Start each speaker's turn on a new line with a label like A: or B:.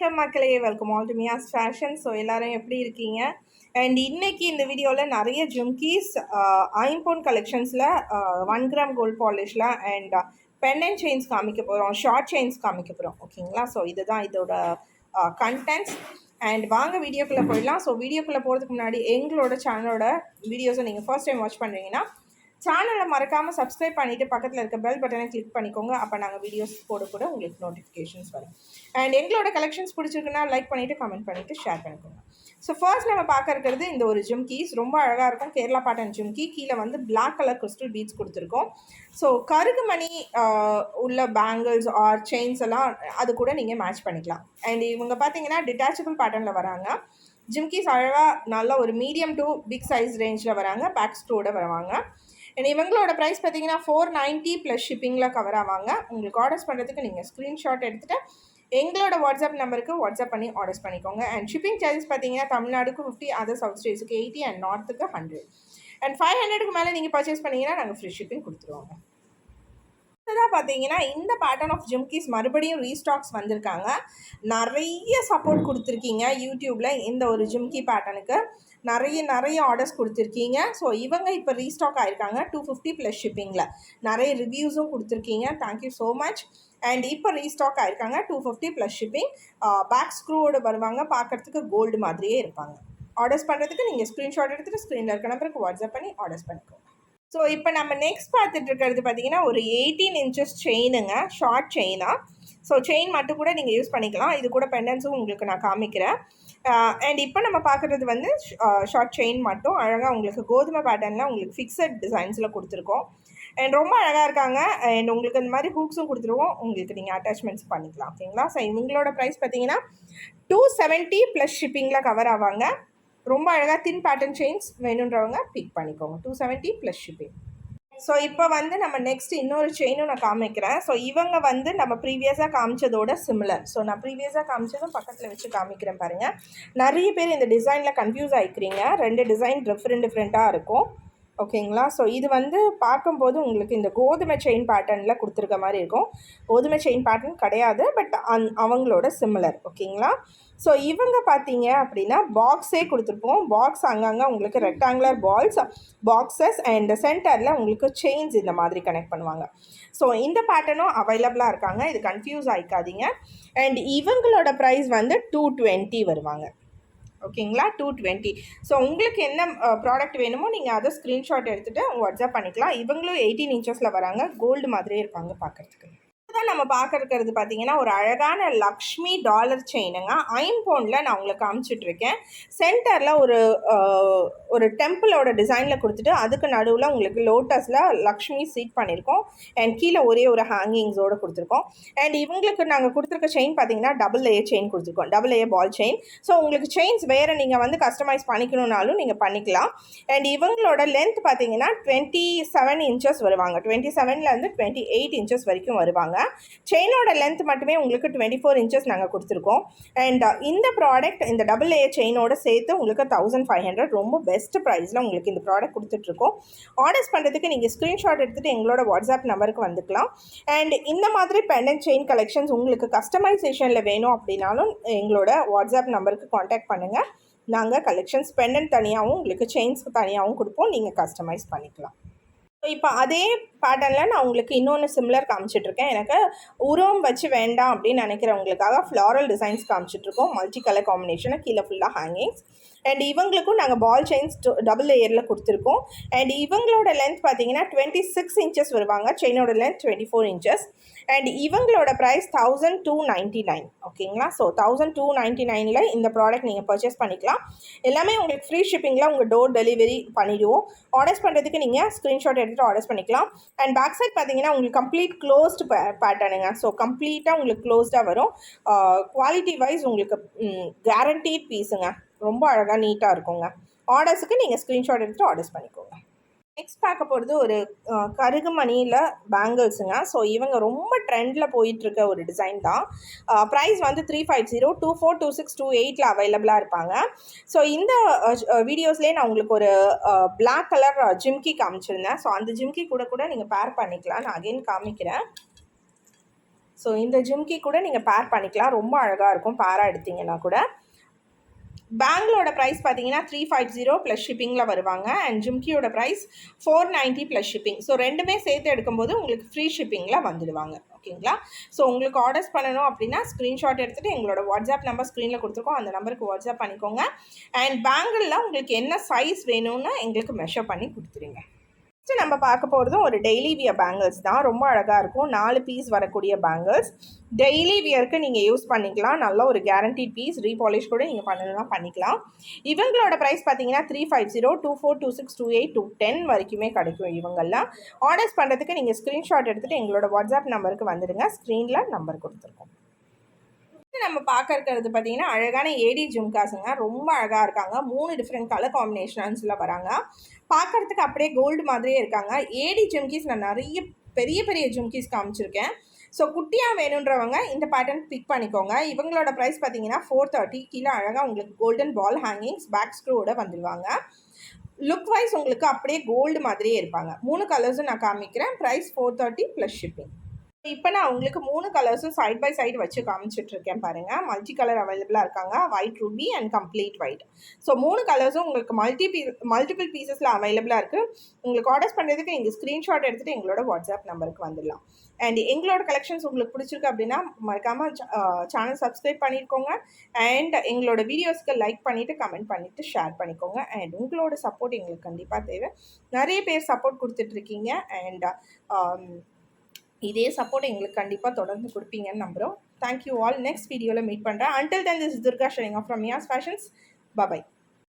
A: மக்களே, welcome all to Mia's fashion. So எல்லாரும் எப்படி இருக்கீங்க? அண்ட் இன்னைக்கு இந்த வீடியோவில் நிறைய ஜும்கீஸ், ஐம்பொன் கலெக்ஷன்ஸில் 1 கிராம் கோல்ட் பாலிஷில் அண்ட் பென் அண்ட் செயின்ஸ் காமிக்க போகிறோம், ஷார்ட் செயின்ஸ் காமிக்க போகிறோம். ஓகேங்களா? ஸோ இதுதான் இதோட கண்டென்ட்ஸ். அண்ட் வாங்க வீடியோக்குள்ளே போயிடலாம். ஸோ வீடியோக்குள்ளே போகிறதுக்கு முன்னாடி எங்களோட சேனலோட வீடியோஸை நீங்கள் ஃபர்ஸ்ட் டைம் வாட்ச் பண்ணுறீங்கன்னா சேனலை மறக்காமல் சப்ஸ்கிரைப் பண்ணிவிட்டு பக்கத்தில் இருக்க பெல் பட்டனை கிளிக் பண்ணிக்கோங்க. அப்போ நாங்கள் வீடியோஸ் போட கூட உங்களுக்கு நோட்டிஃபிகேஷன்ஸ் வரும். அண்ட் எங்களோட கலெக்ஷன்ஸ் பிடிச்சிருக்குன்னா லைக் பண்ணிவிட்டு கமெண்ட் பண்ணிவிட்டு ஷேர் பண்ணிக்கோங்க. ஸோ ஃபர்ஸ்ட் நம்ம பார்க்க இருக்கிறது இந்த ஒரு ஜிம்கீஸ். ரொம்ப அழகாக இருக்கும். கேரளா பாட்டன் ஜிம்கி. கீழே வந்து பிளாக் கலர் கிறிஸ்டல் பீட்ஸ் கொடுத்துருக்கோம். ஸோ கருகுமணி உள்ள பேங்கிள்ஸ் ஆர் செயின்ஸ் எல்லாம் அது கூட நீங்கள் மேட்ச் பண்ணிக்கலாம். அண்ட் இவங்க பார்த்தீங்கன்னா டிட்டாச்சபிள் பேட்டர்னில் வராங்க. ஜிம்கீஸ் அழகாக நல்லா ஒரு மீடியம் டு பிக் சைஸ் ரேஞ்சில் வராங்க. பேக் ஸ்டோட வருவாங்க. அண்ட் இவங்களோட ப்ரைஸ் பார்த்தீங்கன்னா 490 ப்ளஸ் ஷிப்பிங்கில் கவர் ஆவாங்க. உங்களுக்கு ஆர்டர்ஸ் பண்ணுறதுக்கு நீங்கள் ஸ்க்ரீன்ஷாட் எடுத்துகிட்டு எங்களோட வாட்ஸ்அப் நம்பருக்கு வாட்ஸ்அப் பண்ணி ஆர்டர்ஸ் பண்ணிக்கோங்க. அண்ட் ஷிப்பிங் சார்ஜஸ் பார்த்தீங்கன்னா தமிழ்நாடுக்கு 50, அதர் சவுத் ஸ்டேட்ஸுக்கு 80 அண்ட் நார்த்துக்கு 100. அண்ட் 500க்கு மேலே நீங்கள் பர்ச்சேஸ் பண்ணிங்கன்னா நாங்கள் ஃப்ரீ ஷிப்பிங் கொடுத்துருவாங்க. தான் பார்த்தீங்கன்னா இந்த பேட்டர்ன் ஆஃப் ஜிம்கீஸ் மறுபடியும் ரீஸ்டாக்ஸ் வந்திருக்காங்க. நிறைய சப்போர்ட் கொடுத்துருக்கீங்க யூடியூப்பில். இந்த ஒரு ஜிம்கி பேட்டர்னுக்கு நிறைய ஆர்டர்ஸ் கொடுத்துருக்கீங்க. ஸோ இவங்க இப்போ ரீஸ்டாக் ஆகிருக்காங்க 250 ப்ளஸ் ஷிப்பிங்கில். நிறைய ரிவ்யூஸும் கொடுத்துருக்கீங்க. Thank you so much. அண்ட் இப்போ ரீஸ்டாக் ஆகிருக்காங்க 250 ப்ளஸ் ஷிப்பிங். பேக் ஸ்க்ரூவோடு வருவாங்க. பார்க்குறதுக்கு கோல்டு மாதிரியே இருப்பாங்க. ஆர்டர்ஸ் பண்ணுறதுக்கு நீங்கள் ஸ்க்ரீன்ஷாட் எடுத்துகிட்டு ஸ்க்ரீனில் இருக்க நம்பருக்கு வாட்ஸ்அப் பண்ணி ஆர்டர்ஸ் பண்ணிக்கோங்க. ஸோ இப்போ நம்ம நெக்ஸ்ட் பார்த்துட்டு இருக்கிறது பார்த்தீங்கன்னா ஒரு 18 இன்ச்சஸ் செயினுங்க, ஷார்ட் செயினாக. ஸோ செயின் மட்டும் கூட நீங்கள் யூஸ் பண்ணிக்கலாம். இது கூட பெண்டன்ஸும் உங்களுக்கு நான் காமிக்கிறேன். அண்ட் இப்போ நம்ம பார்க்குறது வந்து ஷார்ட் செயின் மட்டும். அழகாக உங்களுக்கு கோதுமை பேட்டர்னில் உங்களுக்கு ஃபிக்ஸட் டிசைன்ஸில் கொடுத்துருக்கோம். அண்ட் ரொம்ப அழகாக இருக்காங்க. அண்ட் உங்களுக்கு இந்த மாதிரி ஹூக்ஸும் கொடுத்துருவோம். உங்களுக்கு நீங்கள் அட்டாச்மெண்ட்ஸ் பண்ணிக்கலாம். ஓகேங்களா? ஸோ இவங்களோட ப்ரைஸ் பார்த்தீங்கன்னா 270 ப்ளஸ் ஷிப்பிங்கில் கவர் ஆவாங்க. ரொம்ப அழகாக தின் பேட்டர்ன் செயின்ஸ் வேணுன்றவங்க பிக் பண்ணிக்கோங்க. 270 ப்ளஸ் ஷிப்பிங். ஸோ இப்போ வந்து நம்ம நெக்ஸ்ட் இன்னொரு செயினும் நான் காமிக்கிறேன். ஸோ இவங்க வந்து நம்ம ப்ரீவியஸாக காமிச்சதோட சிமிலர். ஸோ நான் ப்ரீவியஸாக காமிச்சதும் பக்கத்தில் வச்சு காமிக்கிறேன் பாருங்கள். நிறைய பேர் இந்த டிசைனில் கன்ஃபியூஸ் ஆகிக்கிறீங்க. 2 டிசைன் டிஃப்ரெண்ட்டாக இருக்கும். ஓகேங்களா? ஸோ இது வந்து பார்க்கும்போது உங்களுக்கு இந்த கோதுமை செயின் பேட்டர்னில் கொடுத்துருக்க மாதிரி இருக்கும். கோதுமை செயின் பேட்டர்ன் கிடையாது, பட் அவங்களோட சிமிலர். ஓகேங்களா? ஸோ இவங்க பார்த்தீங்க அப்படின்னா பாக்ஸே கொடுத்துருப்போம். பாக்ஸ் அங்கங்கே உங்களுக்கு ரெக்டாங்குலர் பாக்ஸஸ் அண்ட் சென்டரில் உங்களுக்கு செயின்ஸ் இந்த மாதிரி கனெக்ட் பண்ணுவாங்க. ஸோ இந்த பேட்டர்னும் அவைலபிளாக இருக்காங்க. இது கன்ஃபியூஸ் ஆகிக்காதீங்க. அண்ட் இவங்களோட ப்ரைஸ் வந்து 220 வருவாங்க. ஓகேங்களா? 220. ஸோ உங்களுக்கு என்ன ப்ராடக்ட் வேணுமோ நீங்கள் அதை ஸ்க்ரீன்ஷாட் எடுத்துகிட்டு வாட்ஸ்அப் பண்ணிக்கலாம். இவங்களும் 18 இன்ச்சஸில் வராங்க. கோல்டு மாதிரியே இருப்பாங்க பார்க்குறதுக்கு. தான் நம்ம பார்க்கறது பார்த்தீங்கன்னா ஒரு அழகான லக்ஷ்மி டாலர் செயினுங்க. ஐம்பொனில் நான் உங்களுக்கு காமிச்சிட்ருக்கேன். சென்டரில் ஒரு டெம்பிளோட டிசைனில் கொடுத்துட்டு அதுக்கு நடுவில் உங்களுக்கு லோட்டஸில் லக்ஷ்மி சீட் பண்ணியிருக்கோம். அண்ட் கீழே ஒரே ஒரு ஹேங்கிங்ஸோடு கொடுத்துருக்கோம். அண்ட் இவங்களுக்கு நாங்கள் கொடுத்துருக்க செயின் பார்த்தீங்கன்னா டபுள் லேயர் செயின் கொடுத்துருக்கோம். Double layer ball chain. So உங்களுக்கு செயின்ஸ் வேறு நீங்கள் வந்து கஸ்டமைஸ் பண்ணிக்கணுன்னாலும் நீங்கள் பண்ணிக்கலாம். அண்ட் இவங்களோட லென்த் பார்த்தீங்கன்னா 27 இன்ச்சஸ் வருவாங்க. 27லேருந்து 28 இன்ச்சஸ் வரைக்கும் வருவாங்க. செயினோட லென்த் மட்டுமே உங்களுக்கு 24 இன்ச்சஸ் நாங்கள் கொடுத்துருக்கோம். அண்ட் இந்த ப்ராடக்ட் இந்த டபுள் லேயர் செயினோட சேர்த்து உங்களுக்கு 1500 ரொம்ப பெஸ்ட் ப்ரைஸில் உங்களுக்கு இந்த ப்ராடக்ட் கொடுத்துட்ருக்கோம். ஆர்டர்ஸ் பண்ணுறதுக்கு நீங்கள் ஸ்க்ரீன்ஷாட் எடுத்துகிட்டு எங்களோட வாட்ஸ்அப் நம்பருக்கு வந்துக்கலாம். அண்ட் இந்த மாதிரி பெண்டன்ட் செயின் கலெக்ஷன்ஸ் உங்களுக்கு கஸ்டமைசேஷனில் வேணும் அப்படின்னாலும் எங்களோட வாட்ஸ்அப் நம்பருக்கு காண்டாக்ட் பண்ணுங்கள். நாங்கள் கலெக்ஷன்ஸ் பெண்டன்ட் தனியாகவும் உங்களுக்கு செயின்ஸ்க்கு தனியாகவும் கொடுப்போம். நீங்கள் கஸ்டமைஸ் பண்ணிக்கலாம். ஸோ இப்போ அதே பேட்டர்னில் நான் உங்களுக்கு இன்னொன்று சிமிலர் காமிச்சிட்ருக்கேன். எனக்கு உருவம் வச்சு வேண்டாம் அப்படின்னு நினைக்கிறவங்களுக்காக ஃப்ளாரல் டிசைன்ஸ் காமிச்சிட்ருக்கோம். மல்டி கலர் காம்பினேஷனை கீழே ஃபுல்லாக ஹேங்கிங்ஸ். அண்ட் இவங்களுக்கும் நாங்கள் பால் செயின்ஸ் டபுள் லேயரில் கொடுத்துருக்கோம். அண்ட் இவங்களோட லென்த் பார்த்தீங்கன்னா 26 இன்ச்சஸ் வருவாங்க. செயினோட லென்த் 24 இன்ச்சஸ். அண்ட் இவங்களோட ப்ரைஸ் 1299. ஓகேங்களா? ஸோ 1299 இந்த ப்ராடக்ட் நீங்கள் பர்ச்சேஸ் பண்ணிக்கலாம். எல்லாமே உங்களுக்கு ஃப்ரீ ஷிப்பிங்கில் உங்கள் டோர் டெலிவரி பண்ணிவிடுவோம். ஆர்டர்ஸ் பண்ணுறதுக்கு நீங்கள் ஸ்க்ரீன்ஷாட் எடுத்துகிட்டு ஆர்டர்ஸ் பண்ணிக்கலாம். அண்ட் பேக் சைட் பார்த்தீங்கன்னா உங்களுக்கு கம்ப்ளீட் க்ளோஸ்டு பேட்டர்னுங்க. ஸோ கம்ப்ளீட்டாக உங்களுக்கு க்ளோஸ்டாக வரும். குவாலிட்டி வைஸ் உங்களுக்கு கேரண்டீட் பீஸுங்க. ரொம்ப அழகாக நீட்டாக இருக்குங்க. ஆர்டர்ஸுக்கு நீங்கள் ஸ்க்ரீன்ஷாட் எடுத்துகிட்டு ஆர்டர்ஸ் பண்ணிக்கோங்க. நெக்ஸ்ட் பார்க்க போகிறது ஒரு கருகுமணியில் பேங்கிள்ஸுங்க. ஸோ இவங்க ரொம்ப ட்ரெண்டில் போயிட்டுருக்க ஒரு டிசைன் தான். ப்ரைஸ் வந்து 350, 24, 26, 28 அவைலபிளாக இருப்பாங்க. ஸோ இந்த வீடியோஸ்லேயே நான் உங்களுக்கு ஒரு பிளாக் கலர் ஜிம்கி காமிச்சிருந்தேன். ஸோ அந்த ஜிம்கி கூட நீங்கள் பேர் பண்ணிக்கலாம். நான் அகெயின் காமிக்கிறேன். ஸோ இந்த ஜிம்கி கூட நீங்கள் பேர் பண்ணிக்கலாம், ரொம்ப அழகாக இருக்கும் பேராக எடுத்திங்கன்னா கூட. பேங்கிளோட ப்ரைஸ் பார்த்தீங்கன்னா 350 ப்ளஸ் ஷிப்பிங்கில் வருவாங்க. அண்ட் ஜிம்கியோட ப்ரைஸ் 490 ப்ளஸ் ஷிப்பிங். ஸோ ரெண்டுமே சேர்த்து எடுக்கும்போது உங்களுக்கு ஃப்ரீ ஷிப்பிங்கில் வந்துடுவாங்க. ஓகேங்களா? ஸோ உங்களுக்கு ஆர்டர்ஸ் பண்ணணும் அப்படின்னா ஸ்க்ரீன்ஷாட் எடுத்துகிட்டு எங்களோட வாட்ஸ்அப் நம்பர் ஸ்க்ரீனில் கொடுத்துருக்கோம், அந்த நம்பருக்கு வாட்ஸ்அப் பண்ணிக்கோங்க. அண்ட் பேங்கிளில் உங்களுக்கு என்ன சைஸ் வேணும்னு எங்களுக்கு மெஷர் பண்ணி கொடுத்துருங்க. நெக்ஸ்ட் நம்ம பார்க்க போகிறதும் ஒரு டெய்லி வியர் பேங்கிள்ஸ் தான். ரொம்ப அழகாக இருக்கும். 4 பீஸ் வரக்கூடிய பேங்கிள்ஸ் டெய்லி வியருக்கு நீங்கள் யூஸ் பண்ணிக்கலாம். நல்ல ஒரு கேரண்டீட் பீஸ். ரீபாலிஷ் கூட நீங்கள் பண்ணணும்னா பண்ணிக்கலாம். இவங்களோட ப்ரைஸ் பார்த்தீங்கன்னா 350, 24, 26, 28, 210 வரைக்குமே கிடைக்கும். இவங்கெல்லாம் ஆர்டர்ஸ் பண்ணுறதுக்கு நீங்கள் ஸ்க்ரீன்ஷாட் எடுத்துகிட்டு எங்களோட வாட்ஸ்அப் நம்பருக்கு வந்துடுங்க. ஸ்க்ரீனில் நம்பர் கொடுத்துருக்கோம். நம்ம பார்க்க இருக்கிறது பார்த்தீங்கன்னா அழகான ஏடி ஜும்காஸுங்க. ரொம்ப அழகாக இருக்காங்க. 3 டிஃப்ரெண்ட் கலர் காம்பினேஷன்ஸில் வராங்க. பார்க்குறதுக்கு அப்படியே கோல்டு மாதிரியே இருக்காங்க. ஏடி ஜும்கீஸ் நான் நிறைய பெரிய பெரிய ஜும்கீஸ் காமிச்சிருக்கேன். ஸோ குட்டியாக வேணுன்றவங்க இந்த பேட்டர்ன் பிக் பண்ணிக்கோங்க. இவங்களோட ப்ரைஸ் பார்த்தீங்கன்னா 430. கீழே அழகாக உங்களுக்கு கோல்டன் பால் ஹேங்கிங்ஸ் பேக் ஸ்க்ரூவோட வந்துடுவாங்க. லுக் வைஸ் உங்களுக்கு அப்படியே கோல்டு மாதிரியே இருப்பாங்க. 3 கலர்ஸும் நான் காமிக்கிறேன். Price 430 plus shipping. இப்போ நான் உங்களுக்கு 3 கலர்ஸும் சைட் பை சைடு வச்சு காமிச்சிட்ருக்கேன் பாருங்கள். மல்டி கலர் அவைலபிளாக இருக்காங்க. White Ruby and complete white. So 3 கலர்ஸும் உங்களுக்கு மல்டிபிள் பீசஸில் அவைலபிளாக இருக்குது. உங்களுக்கு ஆர்டர்ஸ் பண்ணுறதுக்கு நீங்கள் ஸ்க்ரீன்ஷாட் எடுத்துகிட்டு எங்களோட வாட்ஸ்அப் நம்பருக்கு வந்துடலாம். அண்ட் எங்களோட கலெக்ஷன்ஸ் உங்களுக்கு பிடிச்சிருக்கு அப்படின்னா மறக்காமல் சேனல் சப்ஸ்கிரைப் பண்ணியிருக்கோங்க. அண்ட் எங்களோட வீடியோஸ்க்கு லைக் பண்ணிவிட்டு கமெண்ட் பண்ணிவிட்டு ஷேர் பண்ணிக்கோங்க. அண்ட் உங்களோட சப்போர்ட் எங்களுக்கு கண்டிப்பாக தேவை. நிறைய பேர் சப்போர்ட் கொடுத்துட்ருக்கீங்க. அண்ட் இதே சப்போர்ட் எங்களுக்கு கண்டிப்பாக தொடர்ந்து கொடுப்பீங்கன்னு நம்புகிறோம். Thank you all. நெக்ஸ்ட் வீடியோவில் மீட் பண்ணுறேன். Until then this is Durga sharing off from Mia's fashions. Bye.